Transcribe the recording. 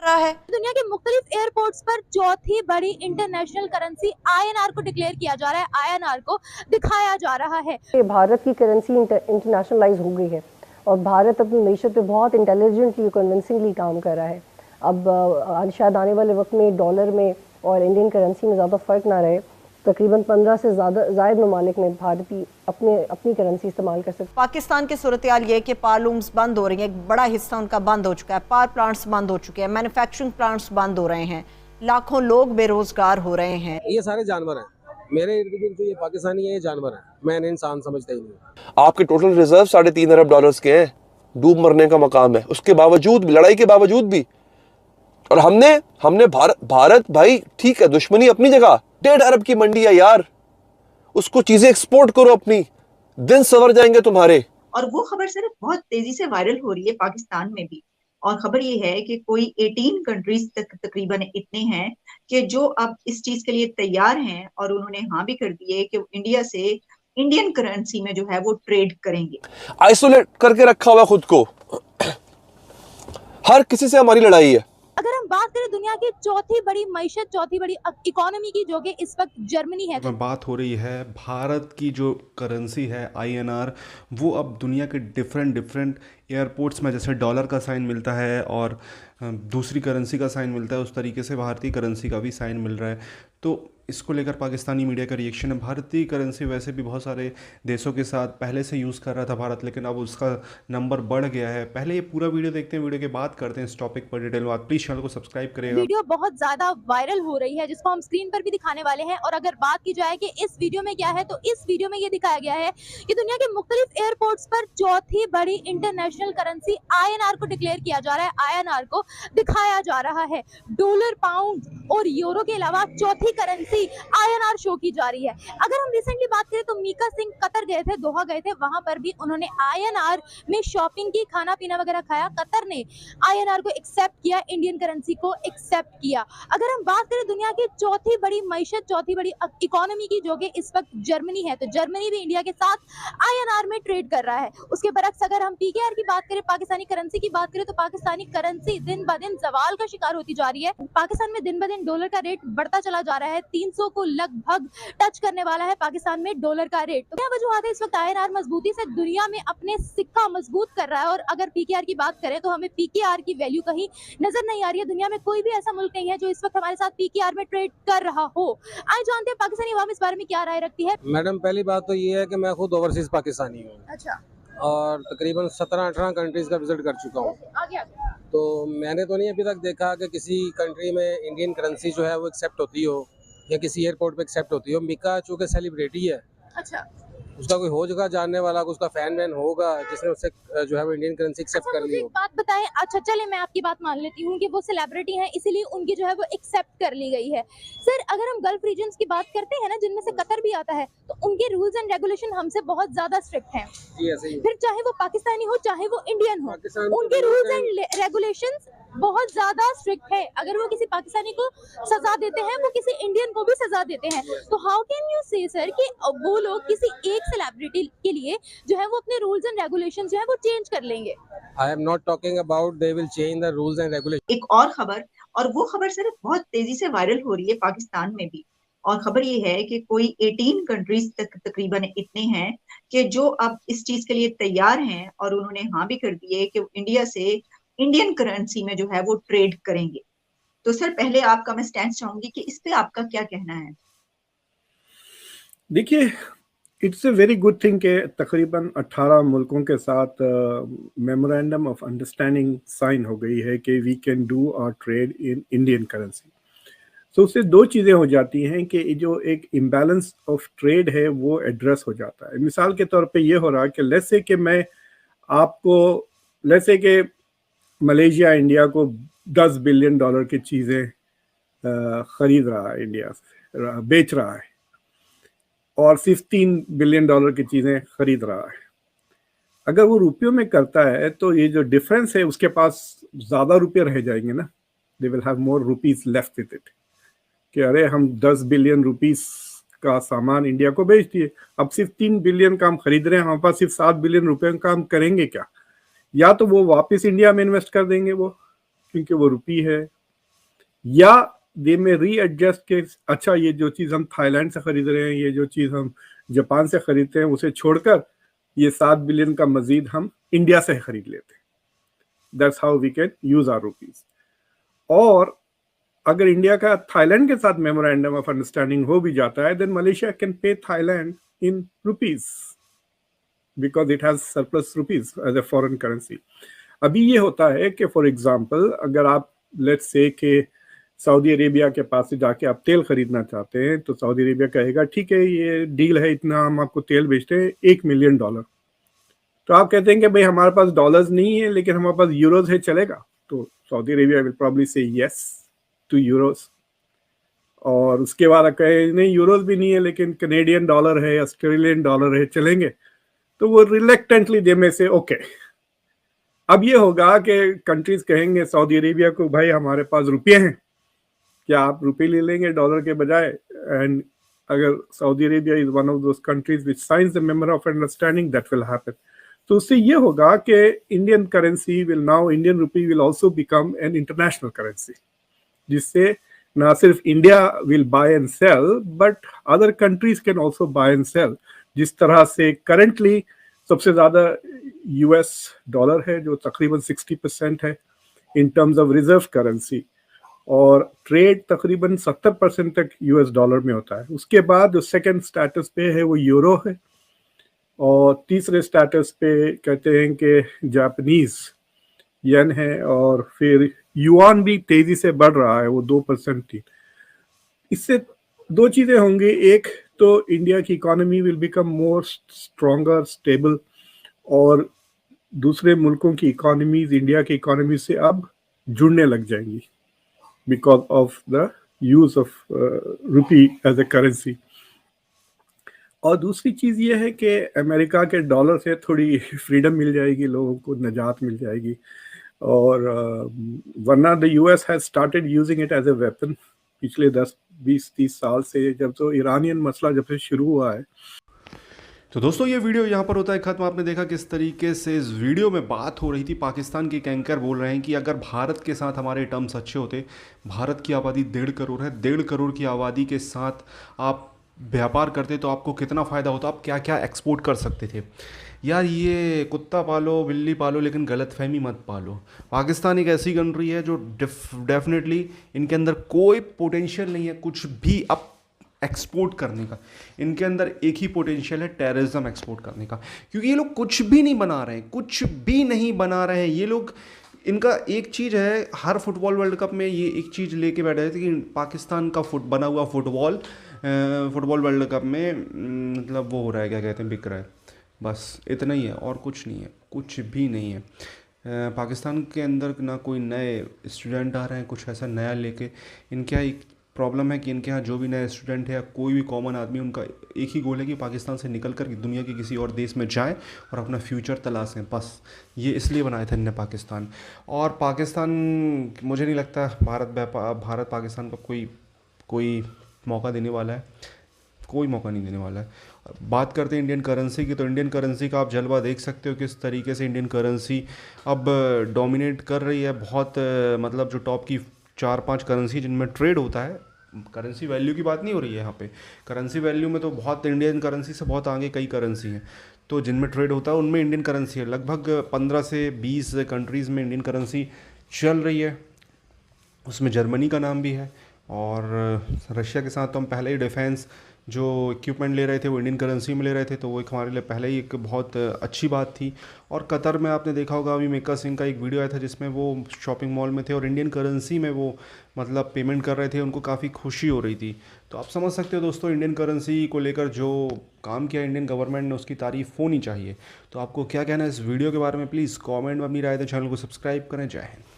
रहा है। दुनिया के मुख्तलिफ एयरपोर्ट्स पर चौथी बड़ी इंटरनेशनल करेंसी INR को डिक्लेयर किया जा रहा है, INR को दिखाया जा रहा है। भारत की करेंसी इंटरनेशनलाइज हो गई है और भारत अपनी मीशत पे बहुत इंटेलिजेंटली कन्विंसिंगली काम कर रहा है। अब शायद आने वाले वक्त में डॉलर में और इंडियन करेंसी में ज़्यादा फ़र्क ना रहे। तकरीबन 15 से ज़ायद ममालिक में भारतीय अपनी करेंसी इस्तेमाल कर सकते। पाकिस्तान की सूरत हाल ये कि पावर लूम्स बंद हो रही हैं, एक बड़ा हिस्सा उनका बंद हो चुका है, पावर प्लांट्स बंद हो चुके हैं, मैन्युफैक्चरिंग प्लांट्स बंद हो रहे हैं, लाखों लोग बेरोजगार हो रहे हैं। ये सारे जानवर हैं मेरे इर्द गिर्द, ये पाकिस्तानी है, ये जानवर है, मैं इन्हें इंसान समझता ही नहीं। आपके टोटल रिजर्व 3.5 अरब डॉलर्स के हैं, डूब मरने का मकाम है, उसके बावजूद भी, लड़ाई के बावजूद भी। और हमने भारत भाई ठीक है, दुश्मनी अपनी जगह, 1.5 अरब की मंडी है यार, उसको चीजें एक्सपोर्ट करो, अपनी दिन सवर जाएंगे तुम्हारे। और वो खबर सिर्फ बहुत तेजी से वायरल हो रही है पाकिस्तान में भी, और खबर ये है कि कोई 18 कंट्रीज तक तकरीबन इतने हैं कि जो अब इस चीज के लिए तैयार हैं और उन्होंने हाँ भी कर दी है कि इंडिया से इंडियन करेंसी में जो है वो ट्रेड करेंगे। आइसोलेट करके रखा हुआ खुद को, हर किसी से हमारी लड़ाई है। अगर हम बात करें दुनिया की चौथी बड़ी मईशत, चौथी बड़ी इकोनॉमी की, जो कि इस वक्त जर्मनी है, बात हो रही है भारत की जो करेंसी है INR, वो अब दुनिया के डिफरेंट एयरपोर्ट्स में जैसे डॉलर का साइन मिलता है और दूसरी करेंसी का साइन मिलता है, उस तरीके से भारतीय करेंसी का भी साइन मिल रहा है। तो इसको लेकर पाकिस्तानी मीडिया का रिएक्शन है। भारतीय करेंसी वैसे भी बहुत सारे देशों के साथ पहले से यूज़ कर रहा था भारत, लेकिन अब उसका नंबर बढ़ गया है। पहले ये पूरा वीडियो देखते हैं, वीडियो के बाद करते हैं इस टॉपिक पर डिटेल बात। प्लीज़ चैनल को सब्सक्राइब करिएगा। वीडियो बहुत ज्यादा वायरल हो रही है जिसको हम स्क्रीन पर भी दिखाने वाले हैं। और अगर बात की जाए कि इस वीडियो में क्या है, तो इस वीडियो में ये दिखाया गया है कि दुनिया के मुख्तलिफ एयरपोर्ट्स पर चौथी बड़ी इंटरनेशनल करेंसी INR को डिक्लेयर किया जा रहा है, INR को दिखाया जा रहा है। डॉलर, पाउंड और यूरो के अलावा चौथी करेंसी INR शो की जा रही है। अगर हम रिसेंटली बात करें तो मीका सिंह कतर गए थे, दोहा गए थे, वहां पर भी उन्होंने INR में शॉपिंग की, खाना पीना वगैरह खाया। कतर ने INR को एक्सेप्ट किया, इंडियन करेंसी को एक्सेप्ट किया। अगर हम बात करें दुनिया की चौथी बड़ी मईशत, चौथी बड़ी इकोनॉमी की, जो कि इस वक्त जर्मनी है, तो जर्मनी भी इंडिया के साथ INR में ट्रेड कर रहा है। उसके बरक्स अगर हम PKR की बात करें, पाकिस्तानी करेंसी की बात करें, तो पाकिस्तानी करेंसी दिन ब दिन जवाल का शिकार होती जा रही है। पाकिस्तान में दिन ब दिन डॉलर का रेट बढ़ता चला जा रहा है, 300 को लगभग टच करने वाला है पाकिस्तान में डॉलर का रेट। तो क्या वजूहत है इस वक्त INR मजबूती से दुनिया में अपने सिक्का मजबूत कर रहा है? और अगर PKR की बात करें तो हमें PKR की वैल्यू कहीं नजर नहीं आ रही है। दुनिया में कोई भी ऐसा मुल्क नहीं है जो इस वक्त हमारे साथ PKR में ट्रेड कर रहा हो। आइए जानते हैं पाकिस्तानी अवाम इस बारे में क्या राय रखती है। मैडम, पहली बात तो ये है कि मैं खुद ओवरसीज पाकिस्तानी हूँ। अच्छा, और तकरीबन 17-18 कंट्रीज का विजिट कर चुका हूँ। आगे तो मैंने तो नहीं अभी तक देखा कि किसी कंट्री में इंडियन करेंसी जो है वो एक्सेप्ट होती हो या किसी एयरपोर्ट पे एक्सेप्ट होती हो। मिका चूँकि सेलिब्रिटी है, अच्छा, उसका कोई हो जगह जानने वाला, उसका फैन वैन होगा जिसने उससे जो है वो इंडियन करेंसी एक्सेप्ट कर ली मुझे हो। एक बात बताएं। अच्छा चले, मैं आपकी बात मान लेती हूँ कि वो सेलिब्रिटी हैं, इसीलिए उनकी जो है वो एक्सेप्ट कर ली गई है। सर, अगर हम गल्फ रीजन्स की बात करते हैं ना, जिनमें से कतर भी आता है, तो उनके रूल्स एंड रेगुलेशन हमसे बहुत ज्यादा स्ट्रिक्ट हैं। जी ऐसे ही। फिर चाहे वो पाकिस्तानी हो चाहे वो इंडियन हो, पाकिस्तान उनके रूल्स एंड रेगुलेशंस बहुत ज्यादा स्ट्रिक्ट है। अगर वो किसी पाकिस्तानी को सजा देते हैं, वो किसी इंडियन को भी सजा देते हैं। तो हाउ कैन यू से सर कि वो लोग किसी एक सेलिब्रिटी के लिए जो है वो अपने रूल्स एंड रेगुलेशंस जो है वो चेंज कर लेंगे? I am not talking about they will change the rules and regulation. एक और खबर, और वो खबर सिर्फ बहुत तेजी से वायरल हो रही है पाकिस्तान में भी, और खबर ये है कि कोई 18 कंट्रीज तक तकरीबन इतने हैं कि जो अब इस चीज के लिए तैयार हैं और उन्होंने हाँ भी कर दी है कि इंडिया से इंडियन करेंसी में जो है वो ट्रेड करेंगे। तो सर, पहले आपका मैं स्टैंड चाहूंगी कि इस पे आपका क्या कहना है? देखिए, it's a very good thing कि तकरीबन 18 मुल्कों के साथ मेमोरेंडम ऑफ अंडरस्टैंडिंग साइन हो गई है कि we can do our trade in Indian currency. तो उससे दो चीज़ें हो जाती हैं कि जो एक इम्बैलेंस ऑफ ट्रेड है वो एड्रेस हो जाता है। मिसाल के तौर पे ये हो रहा है कि लेट्स से कि मैं आपको, लेट्स से कि मलेशिया इंडिया को 10 बिलियन डॉलर की चीज़ें ख़रीद रहा है, इंडिया से बेच रहा है, और सिर्फ 3 बिलियन डॉलर की चीज़ें खरीद रहा है। अगर वो रुपयों में करता है तो ये जो डिफरेंस है उसके पास ज़्यादा रुपये रह जाएंगे ना, they will have more rupees left with it, कि अरे हम 10 बिलियन रुपीस का सामान इंडिया को बेच दिए, अब सिर्फ 3 बिलियन का हम खरीद रहे हैं, हमारे पास सिर्फ 7 बिलियन रुपये का हम करेंगे क्या? या तो वो वापस इंडिया में इन्वेस्ट कर देंगे वो, क्योंकि वो रुपी है, या दे में रीएडजस्ट के अच्छा ये जो चीज़ हम थाईलैंड से खरीद रहे हैं, ये जो चीज़ हम जापान से खरीदते हैं, उसे छोड़कर ये 7 बिलियन का मजीद हम इंडिया से खरीद लेते हैं. That's how we can use our rupees. और अगर इंडिया का थाईलैंड के साथ मेमोरेंडम ऑफ अंडरस्टैंडिंग हो भी जाता है, then Malaysia can pay Thailand in rupees because it has surplus rupees as a foreign currency. अभी ये होता है कि फॉर एग्जांपल अगर आप लेट्स से कि सऊदी अरेबिया के पास से जाके आप तेल खरीदना चाहते हैं, तो सऊदी अरेबिया कहेगा ठीक है ये डील है, इतना हम आपको तेल बेचते हैं $1 मिलियन. तो आप कहते हैं कि भाई हमारे पास डॉलर्स नहीं है लेकिन हमारे पास यूरोज है, चलेगा? तो सऊदी अरेबिया विल प्रॉब्ली से यस टू यूरोज. और उसके बाद कहे नहीं यूरोज भी नहीं है लेकिन कनेडियन डॉलर है, ऑस्ट्रेलियन डॉलर है, चलेंगे? तो वो रिलेक्टेंटली दे में से ओके. अब ये होगा कि कंट्रीज कहेंगे सऊदी अरेबिया को भाई हमारे पास रुपये हैं, क्या आप रुपये ले लेंगे डॉलर के बजाय? एंड अगर Saudi Arabia is one of those countries which signs the memorandum of understanding, that will happen. तो उससे ये होगा कि Indian currency will now, Indian rupee will also become an international currency, जिससे ना सिर्फ India will buy and sell but other countries can also buy and sell. जिस तरह से करंटली सबसे ज्यादा यूएस डॉलर है जो तकरीबन 60% है in terms of reserve currency, और ट्रेड तकरीबन 70% तक यूएस डॉलर में होता है. उसके बाद जो सेकंड स्टेटस पे है वो यूरो है, और तीसरे स्टेटस पे कहते हैं कि जापानीज येन है, और फिर युआन भी तेजी से बढ़ रहा है, वो 2% थी. इससे दो चीजें होंगी, एक तो इंडिया की economy will become more stronger, stable, और दूसरे मुल्कों की इकोनॉमीज इंडिया की इकोनॉमी से अब जुड़ने लग जाएंगी because of the use of rupee as a currency. और दूसरी चीज़ ये है कि अमेरिका के डॉलर से थोड़ी फ्रीडम मिल जाएगी, लोगों को निजात मिल जाएगी. और वरना the US has started using it as a weapon पिछले 10-20-30 साल से, जब तो ईरानियन मसला जब से शुरू हुआ है. तो दोस्तों ये वीडियो यहाँ पर होता है खत्म. आपने देखा किस तरीके से इस वीडियो में बात हो रही थी. पाकिस्तान के एक एंकर बोल रहे हैं कि अगर भारत के साथ हमारे टर्म्स अच्छे होते, भारत की आबादी 1.5 करोड़ है, 1.5 करोड़ की आबादी के साथ आप व्यापार करते तो आपको कितना फ़ायदा होता, आप क्या क्या एक्सपोर्ट कर सकते थे. यार ये कुत्ता पालो बिल्ली पालो लेकिन गलतफहमी मत पालो. पाकिस्तान एक ऐसी कंट्री है जो डेफिनेटली इनके अंदर कोई पोटेंशियल नहीं है कुछ भी अब एक्सपोर्ट करने का. इनके अंदर एक ही पोटेंशियल है, टेररिज्म एक्सपोर्ट करने का, क्योंकि ये लोग कुछ भी नहीं बना रहे हैं, कुछ भी नहीं बना रहे हैं ये लोग. इनका एक चीज़ है, हर फुटबॉल वर्ल्ड कप में ये एक चीज़ लेके बैठे थे कि पाकिस्तान का बना हुआ फुटबॉल वर्ल्ड कप में मतलब वो हो रहा है, क्या कहते हैं, बिक रहा है. बस इतना ही है और कुछ नहीं है, कुछ भी नहीं है. पाकिस्तान के अंदर ना कोई नए स्टूडेंट आ रहे हैं कुछ ऐसा नया लेके. इनके यहाँ एक प्रॉब्लम है कि इनके यहाँ जो भी नए स्टूडेंट है या कोई भी कॉमन आदमी, उनका एक ही गोल है कि पाकिस्तान से निकल कर दुनिया के किसी और देश में जाएं और अपना फ्यूचर तलाशें. बस ये इसलिए बनाया था इनने पाकिस्तान. और पाकिस्तान, मुझे नहीं लगता भारत पाकिस्तान को कोई मौका देने वाला है, कोई मौका नहीं देने वाला है. बात करते हैं इंडियन करेंसी की, तो इंडियन करेंसी का आप जलवा देख सकते हो किस तरीके से इंडियन करेंसी अब डोमिनेट कर रही है. बहुत मतलब जो टॉप की 4-5 करेंसी जिनमें ट्रेड होता है, करेंसी वैल्यू की बात नहीं हो रही है यहाँ पे, करेंसी वैल्यू में तो बहुत इंडियन करेंसी से बहुत आगे कई करेंसी हैं, तो जिनमें ट्रेड होता है उनमें इंडियन करेंसी है. लगभग 15 से 20 कंट्रीज़ में इंडियन करेंसी चल रही है. उसमें जर्मनी का नाम भी है, और रशिया के साथ तो हम पहले ही डिफेंस जो इक्विपमेंट ले रहे थे वो इंडियन करेंसी में ले रहे थे, तो वो एक हमारे लिए पहले ही एक बहुत अच्छी बात थी. और कतर में आपने देखा होगा अभी मिल्खा सिंह का एक वीडियो आया था जिसमें वो शॉपिंग मॉल में थे और इंडियन करेंसी में वो मतलब पेमेंट कर रहे थे, उनको काफ़ी खुशी हो रही थी. तो आप समझ सकते हो दोस्तों, इंडियन करेंसी को लेकर जो काम किया इंडियन गवर्नमेंट ने उसकी तारीफ़ होनी चाहिए. तो आपको क्या कहना है इस वीडियो के बारे में, प्लीज़ कॉमेंट में अपनी राय दें, चैनल को सब्सक्राइब करें. जय हिंद.